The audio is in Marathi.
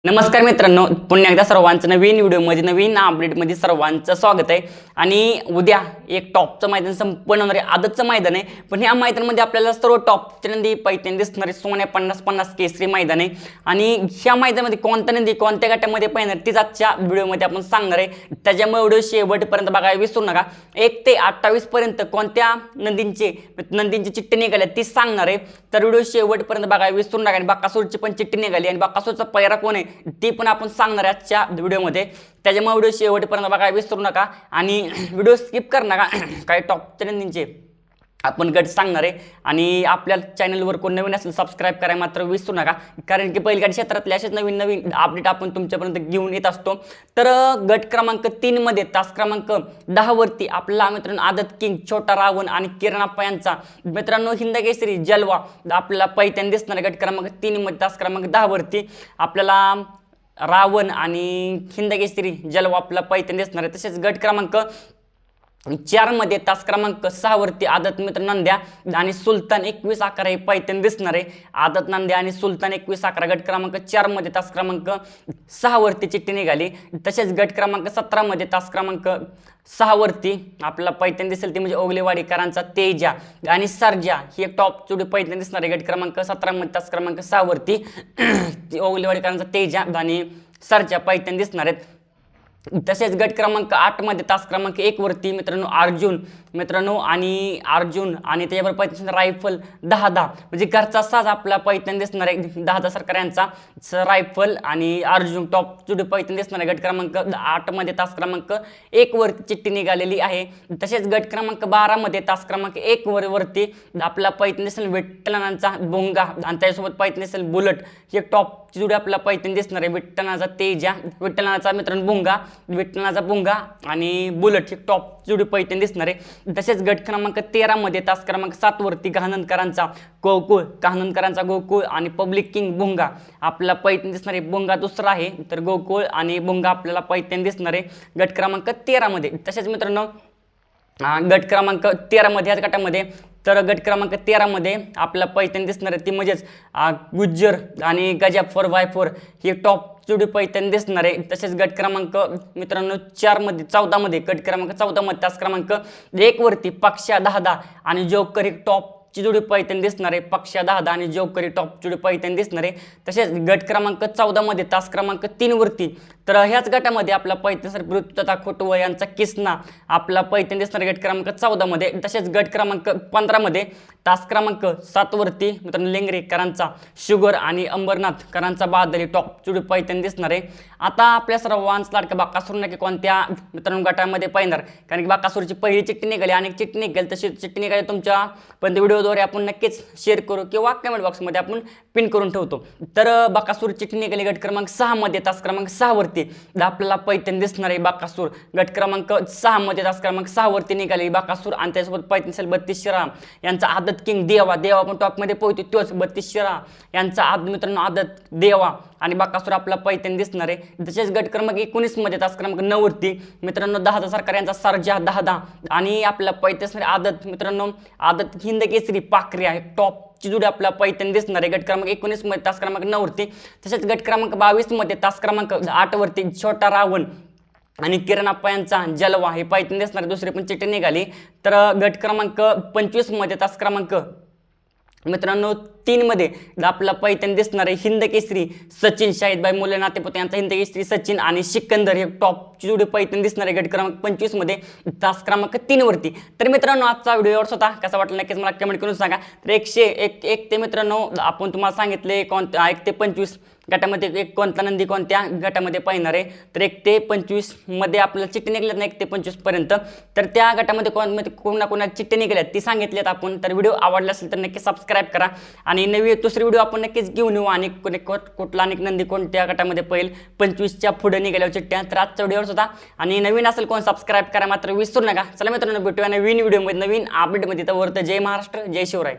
नमस्कार मित्रांनो, पुन्हा एकदा सर्वांचं नवीन व्हिडिओमध्ये नवीन अपडेटमध्ये सर्वांचं स्वागत आहे। आणि उद्या एक टॉपचं मैदान संपन्न होणार आहे, आदतचं मैदान आहे। पण ह्या मैदानामध्ये आपल्याला सर्व टॉपचे नंदी पैठण दिसणारे सोन्या 50-50 केसरी मैदान आहे। आणि ह्या मैदानामध्ये कोणत्या नंदी कोणत्या गटामध्ये पाहणार तीच आजच्या व्हिडिओमध्ये आपण सांगणार आहे। त्याच्यामुळे व्हिडिओ शेवटपर्यंत बघायला विसरू नका। 1 ते 28 पर्यंत कोणत्या नंदींची चिठ्ठी निघाली ती सांगणार आहे, तर व्हिडिओ शेवटपर्यंत बघायला विसरू नका। आणि बाकासूरची पण चिठ्ठी निघाली आणि बाकासूरचा पैरा कोण आहे ती पण आपण सांगणार आहे आजच्या व्हिडिओमध्ये। त्याच्यामुळे व्हिडिओ शेवटपर्यंत बघायला विसरू नका आणि व्हिडिओ स्किप करू नका। काही टॉप नंदींचे आपण गट सांगणार आहे। आणि आपल्या चॅनलवर कोण नवीन असेल सबस्क्राईब करायला मात्र विसरू नका, कारण की बैलगाडी क्षेत्रातले असेच नवीन नवीन अपडेट आपण तुमच्यापर्यंत घेऊन येत असतो। तर गट क्रमांक 3 मध्ये तास क्रमांक 10 वरती आपला मित्रांनो आदत किंग छोटा रावण आणि किरण अप्पा यांचा मित्रांनो हिंदकेसरी जलवा आपल्याला पैठण दिसणार। गट क्रमांक 3 मध्ये तास क्रमांक 10 वरती आपल्याला रावण आणि हिंदकेसरी जलवा आपला पैठण दिसणार आहे। तसेच गट क्रमांक 4 मध्ये तास क्रमांक 6 वरती आदत मित्र नंद्या आणि सुलतान 21-11 हे पैठण दिसणार आहे। आदत नंद्या आणि सुलतान 21-11 गट क्रमांक 4 मध्ये तास क्रमांक 6 वरती चिठ्ठी निघाली। तसेच गट क्रमांक 17 मध्ये तास क्रमांक 6 वरती आपला पैठण दिसेल ती म्हणजे ओगलेवाडीकरांचा तेजा आणि सर्जा ही एक टॉप जोडी पैठण दिसणार आहे। गट क्रमांक 17 मध्ये तास क्रमांक 6 वरती ओगलेवाडीकरांचा तेजा आणि सर्जा पैठण दिसणार आहेत। तसेच गट क्रमांक 8 मध्ये तास क्रमांक 1 वरती मित्रांनो अर्जुन आणि त्याच्यावर पैठण रायफल 10-10 म्हणजे घरचा साज आपला पैठण दिसणार आहे। 10-10 सरकार यांचा रायफल आणि अर्जुन टॉप जोडी पैठण दिसणार आहे। गट क्रमांक 8 मध्ये तास क्रमांक 1 वरती चिठ्ठी निघालेली आहे। तसेच गट क्रमांक 12 मध्ये तास क्रमांक 1 वरती आपला पैठण दिसेल विठ्ठलांचा बोंगा आणि त्याच्यासोबत पैठण दिसेल बुलट ही एक टॉपची जोडी आपला पैठण दिसणार आहे। विठ्ठलांचा तेजा विठ्ठलांचा मित्रांनो बुंगा आणि बुलट ही टॉप जोडी पैठण दिसणार आहे। तसेच गट क्रमांक 13 मध्ये तास क्रमांक 7 वरती गहानंदकरांचा गोकुळ आणि पब्लिक किंग बुंगा आपला पैठण दिसणार आहे। बुंगा दुसरा आहे तर गोकुळ आणि बुंगा आपल्याला पैठण दिसणार आहे गट क्रमांक 13 मध्ये। तसेच मित्रांनो गट क्रमांक 13 मध्ये याच गटामध्ये तर गट क्रमांक 13 मध्ये आपला पैठण दिसणार आहे ती म्हणजेच गुज्जर आणि गजा 4x4 ही टॉप जोडी पैठण दिसणार आहे। तसेच गट क्रमांक मित्रांनो 14 मध्ये गट क्रमांक 14 मध्ये तास क्रमांक 1 वरती पक्षा 10-10 आणि जोकर ही टॉप ची जोडी पैठण दिसणार आहे। पक्षा 10-10 आणि जोकरी टॉप जोडी पैठण दिसणार आहे। तसेच गट क्रमांक 14 मध्ये तास क्रमांक 3 वरती तर ह्याच गटामध्ये आपला पैठण सर तथा खोटव यांचा किसना आपला पैठण दिसणार गट क्रमांक 14 मध्ये। तसेच गट क्रमांक 15 मध्ये तास क्रमांक 7 वरती मित्रांनो लेंगरेकरांचा शुगर आणि अंबरनाथकरांचा बादल टॉप जोडी पैठण दिसणार आहे। आता आपल्या सर्वांच लाडका बाकासूर नक्की कोणत्या मित्रांनो गटामध्ये पाहणार, कारण की बाकासूरची पहिली चिठ्ठी निघाली आणि चिठ्ठी निघेल तशी चिठ्ठी निघाली तुमच्या पण व्हिडिओद्वारे आपण नक्कीच शेअर करू किंवा कमेंट बॉक्समध्ये आपण पिन करून ठेवतो। तर बाकासूर चिठ्ठी निघाली गट क्रमांक 6 मध्ये तास क्रमांक 6 वरती आपल्याला पैठण दिसणार आहे। बाकासूर गट क्रमांक 6 मध्ये तास क्रमांक 6 वरती निघाली बाकासूर आणि त्यासोबत पैठण असेल 32 शिरा यांचा आदत किंग देवा पण टॉप मध्ये पोहोचतो तोच 32 शिरा यांचा मित्रांनो आदत देवा आणि बाकासूर आपला पैठण दिसणार आहे। तसेच गट क्रमांक 19 मध्ये तास क्रमांक 9 वरती मित्रांनो 10-10 सरकार यांचा सर्जा 10-10 आणि आपला पैठण असणारे आदत मित्रांनो आदत हिंदकेसरी पाखरे आहे टॉप ची जोडी आपला पैठण दिसणार आहे। गट क्रमांक 19 मध्ये तास क्रमांक 9 वरती। तसेच गट क्रमांक 22 मध्ये तास क्रमांक 8 वरती छोटा रावण आणि किरण अप्पा यांचा जलवा हे पैठण दिसणार आहे। दुसरी पण चिठ्ठी निघाली। तर गट क्रमांक 25 मध्ये तास क्रमांक मित्रांनो 3 मध्ये आपला पैठण दिसणार आहे हिंदकेसरी सचिन शाहिदबाई मुले नातेपुते यांचा हिंदकेसरी सचिन आणि सिकंदर हे टॉपची जोडी पैठण दिसणार आहे गट क्रमांक 25 मध्ये तास क्रमांक 3 वरती। तर मित्रांनो आजचा व्हिडिओ एवढाच होता, कसा वाटला नक्कीच मला कमेंट करून सांगा। तर 101 ते मित्रांनो आपण तुम्हाला सांगितले 1 ते 25 गटामध्ये एक कोणता नंदी कोणत्या गटामध्ये पाहणार आहे। तर 1 ते 25 मध्ये आपल्याला चिठ्ठी निघल्यात ना 1 ते 25 पर्यंत, तर त्या गटामध्ये कोणा चिठ्ठी निघल्यात ती सांगितल्यात आपण। तर व्हिडिओ आवडला असेल तर नक्की सबस्क्राईब करा आणि नवी दुसरी व्हिडिओ आपण नक्कीच घेऊन येऊ आणि कुठला अनेक नंदी कोणत्या गटामध्ये पहिल 25च्या पुढे निघाल्या चिठ्ठ्या। तर आजचा व्हिडिओ होता आणि नवीन असेल कोण सबस्क्राईब करा मात्र विसरू नका। चला मित्रांनो भेटूया नवीन व्हिडिओमध्ये नवीन अपडेटमध्ये। तर जय महाराष्ट्र जय शिवराय।